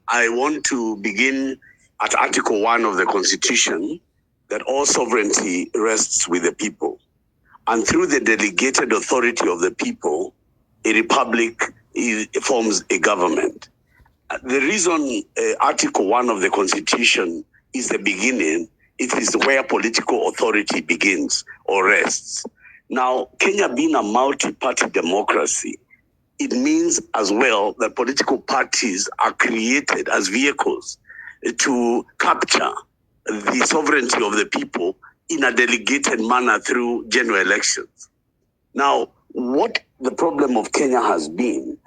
I want to begin at Article 1 of the Constitution, that all sovereignty rests with the people. And through the delegated authority of the people, a republic forms a government. The reason Article 1 of the Constitution is the beginning, it is where political authority begins or rests. Now, Kenya being a multi-party democracy, it means as well that political parties are created as vehicles to capture the sovereignty of the people in a delegated manner through general elections. Now, what the problem of Kenya has been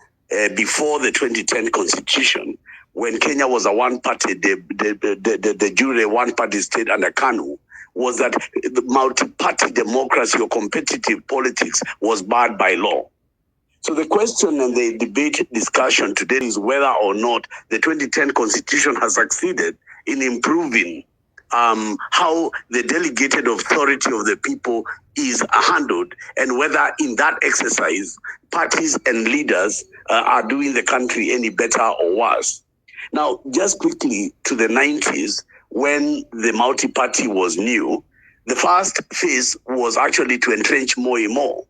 before the 2010 constitution, when Kenya was a one-party, the jure one-party state under KANU, was that the multi-party democracy or competitive politics was barred by law. So the question and the debate discussion today is whether or not the 2010 constitution has succeeded in improving how the delegated authority of the people is handled, and whether in that exercise parties and leaders are doing the country any better or worse. Now, just quickly to the 90s, when the multi-party was new, the first phase was actually to entrench more and more,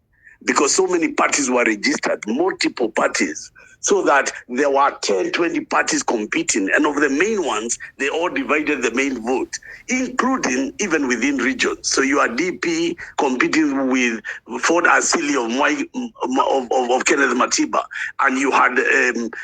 because so many parties were registered, multiple parties, so that there were 10, 20 parties competing. And of the main ones, they all divided the main vote, including even within regions. So you are DP competing with Ford Asili of Kenneth Matiba, and you had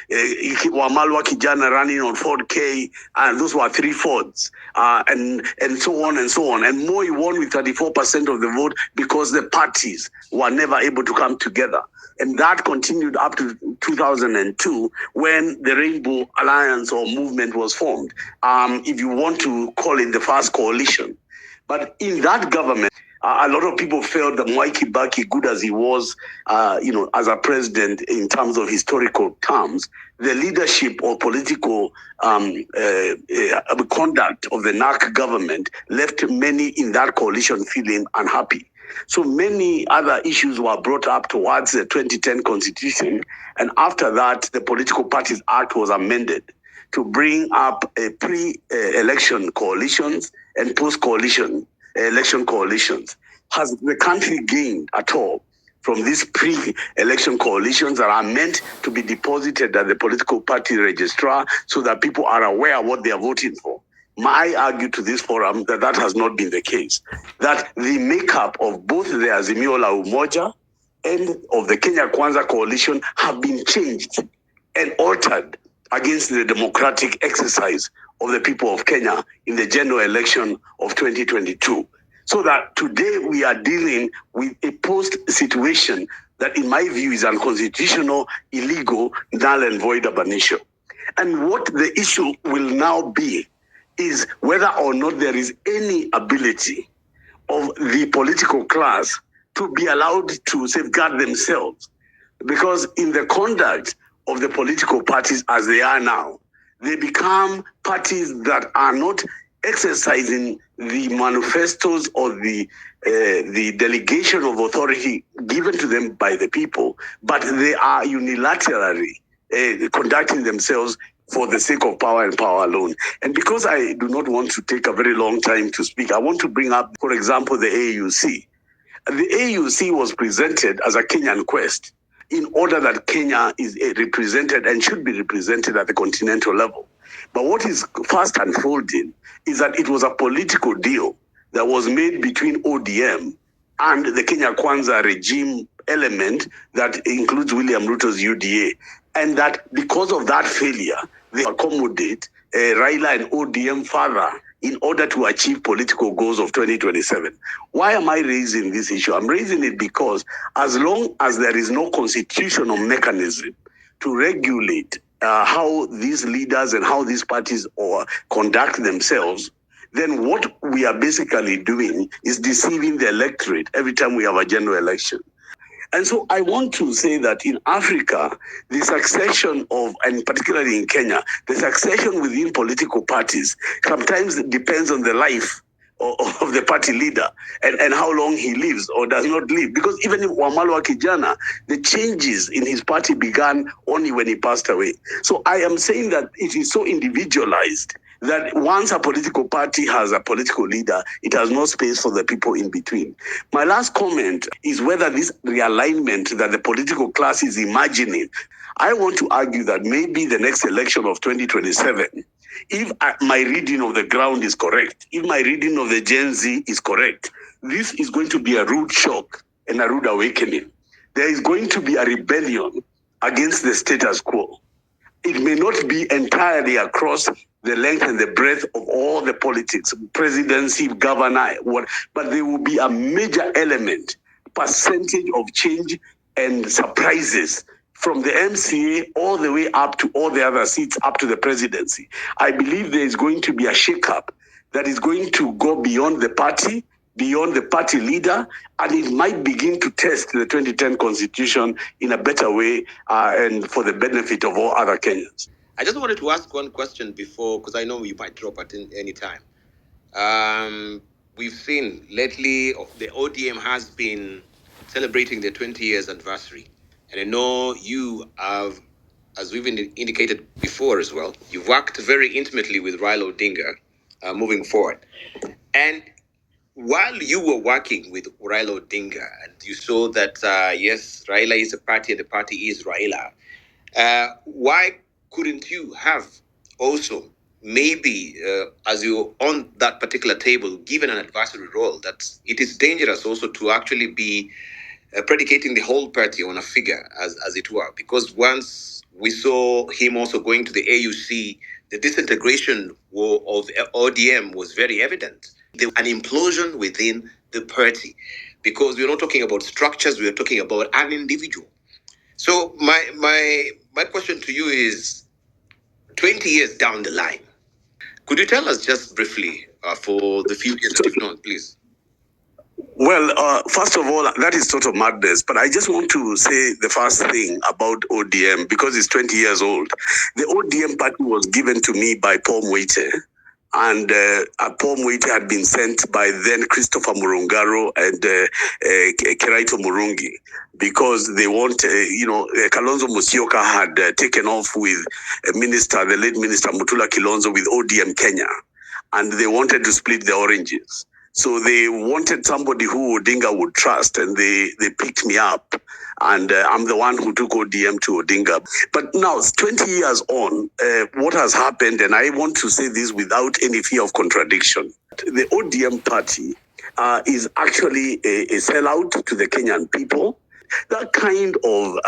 Wamalwa Kijana running on Ford K, and those were 3 Fords, and so on and so on. And Moi won with 34% of the vote because the parties were never able to come together. And that continued up to 2002, when the Rainbow Alliance or movement was formed, if you want to call it the first coalition. But in that government, a lot of people felt that Mwai Kibaki, good as he was, as a president in terms of historical terms, the leadership or political conduct of the NARC government left many in that coalition feeling unhappy. So many other issues were brought up towards the 2010 constitution. And after that, the Political Parties Act was amended to bring up pre-election coalitions and post-coalition election coalitions. Has the country gained at all from these pre-election coalitions that are meant to be deposited at the political party registrar so that people are aware of what they are voting for? I argue to this forum that that has not been the case. That the makeup of both the Azimio la Umoja and of the Kenya Kwanza coalition have been changed and altered against the democratic exercise of the people of Kenya in the general election of 2022. So that today we are dealing with a post situation that in my view is unconstitutional, illegal, null and void ab initio. And what the issue will now be is whether or not there is any ability of the political class to be allowed to safeguard themselves. Because in the conduct of the political parties as they are now, they become parties that are not exercising the manifestos or the delegation of authority given to them by the people, but they are unilaterally conducting themselves for the sake of power and power alone. And because I do not want to take a very long time to speak, I want to bring up, for example, the AUC. The AUC was presented as a Kenyan quest in order that Kenya is represented and should be represented at the continental level. But what is fast unfolding is that it was a political deal that was made between ODM and the Kenya Kwanza regime element that includes William Ruto's UDA. And that because of that failure, they accommodate Raila and ODM further in order to achieve political goals of 2027. Why am I raising this issue? I'm raising it because as long as there is no constitutional mechanism to regulate how these leaders and how these parties conduct themselves, then what we are basically doing is deceiving the electorate every time we have a general election. And so I want to say that in Africa, the succession of, and particularly in Kenya, the succession within political parties sometimes depends on the life of the party leader and how long he lives or does not live. Because even if Wamalwa Kijana, the changes in his party began only when he passed away. So I am saying that it is so individualized that once a political party has a political leader, it has no space for the people in between. My last comment is whether this realignment that the political class is imagining. I want to argue that maybe the next election of 2027, if my reading of the ground is correct, if my reading of the Gen Z is correct, this is going to be a rude shock and a rude awakening. There is going to be a rebellion against the status quo. It may not be entirely across the length and the breadth of all the politics, presidency, governor, but there will be a major element, percentage of change and surprises from the MCA all the way up to all the other seats up to the presidency. I believe there is going to be a shakeup that is going to go beyond the party, beyond the party leader, and it might begin to test the 2010 constitution in a better way and for the benefit of all other Kenyans. I just wanted to ask one question before, because I know you might drop at any time. We've seen lately the ODM has been celebrating their 20 years anniversary. And I know you have, as we've indicated before as well, you've worked very intimately with Raila Odinga moving forward. And while you were working with Raila Odinga and you saw that, yes, Raila is a party and the party is Raila, why couldn't you have also maybe, as you're on that particular table, given an advisory role, that it is dangerous also to actually be predicating the whole party on a figure, as it were? Because once we saw him also going to the AUC, the disintegration of ODM was very evident. There was an implosion within the party, because we're not talking about structures, we're talking about an individual. So my question to you is, 20 years down the line, could you tell us just briefly for the few years that you've known, please? Well, first of all, that is total madness. But I just want to say the first thing about ODM, because it's 20 years old. The ODM party was given to me by Paul Mwite. And Paul Mwite had been sent by then Christopher Murungaro and Keraito Murungi, because they want, Kalonzo Musyoka had taken off with the late minister Mutula Kilonzo with ODM Kenya. And they wanted to split the oranges. So they wanted somebody who Odinga would trust, and they picked me up. And I'm the one who took ODM to Odinga. But now, 20 years on, what has happened, and I want to say this without any fear of contradiction, the ODM party is actually a sellout to the Kenyan people. That kind of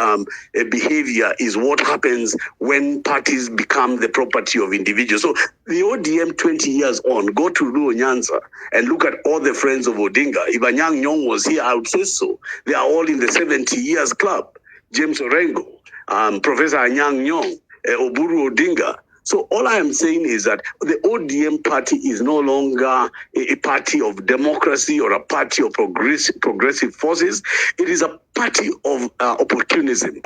behavior is what happens when parties become the property of individuals. So the ODM 20 years on, go to Luo Nyanza and look at all the friends of Odinga. If Anyang' Nyong'o was here, I would say so. They are all in the 70 years club. James Orengo, Professor Anyang' Nyong'o, Oburu Odinga. So all I am saying is that the ODM party is no longer a party of democracy or a party of progressive forces. It is a party of opportunism.